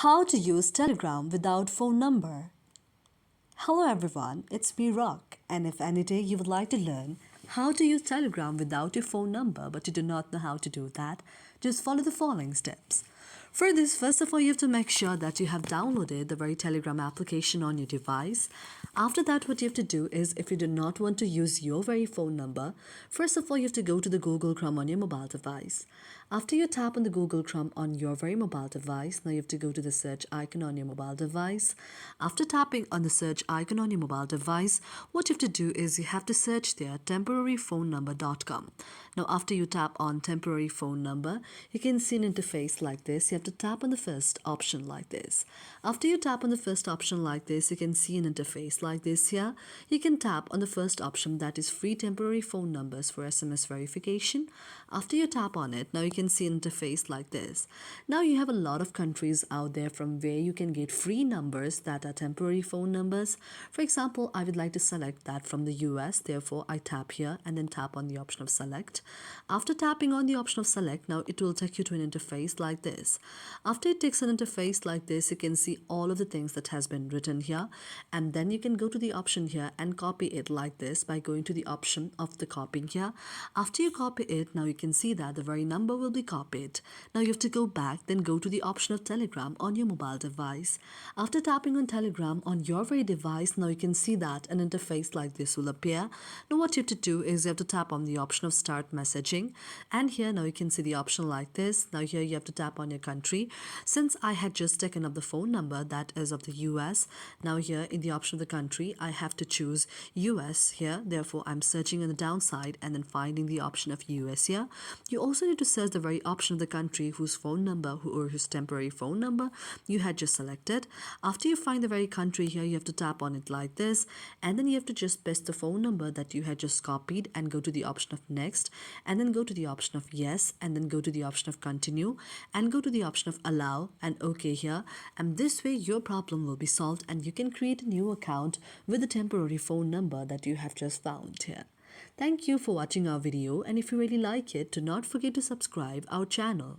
How to use Telegram without phone number. Hello everyone, it's me Rock, and if any day you would like to learn how to use Telegram without your phone number but you do not know how to do that, just follow the following steps. For this, first of all, you have to make sure that you have downloaded the very Telegram application on your device. After that, what you have to do is, if you do not want to use your very phone number, first of all, you have to go to the Google Chrome on your mobile device. After you tap on the Google Chrome on your very mobile device, now you have to go to the search icon on your mobile device. After tapping on the search icon on your mobile device, what you have to do is you have to search there temporaryphonenumber.com. Now, after you tap on temporary phone number, you can see an interface like this. You have to tap on the first option like this. After you tap on the first option like this, you can see an interface like this here. You can tap on the first option, that is free temporary phone numbers for SMS verification. After you tap on it, now you can see an interface like this. Now you have a lot of countries out there from where you can get free numbers that are temporary phone numbers. For example, I would like to select that from the US. Therefore, I tap here and then tap on the option of select. After tapping on the option of select, now it will take you to an interface like this. After it takes an interface like this, you can see all of the things that has been written here, and then you can go to the option here and copy it like this by going to the option of the copying here. After you copy it, now you can see that the very number will be copied. Now you have to go back, then go to the option of Telegram on your mobile device. After tapping on Telegram on your very device, now you can see that an interface like this will appear. Now what you have to do is you have to tap on the option of start messaging, and here now you can see the option like this. Now here you have to tap on your country. Since I had just taken up the phone number that is of the US, now here in the option of the country I have to choose US here. Therefore I'm searching on the downside and then finding the option of US here. You also need to search the very option of the country whose phone number or whose temporary phone number you had just selected. After you find the very country here, you have to tap on it like this, and then you have to just paste the phone number that you had just copied and go to the option of next, and then go to the option of yes, and then go to the option of continue and go to the option of allow and okay here, and this way your problem will be solved and you can create a new account with the temporary phone number that you have just found here. Thank you for watching our video, and if you really like it, do not forget to subscribe our channel.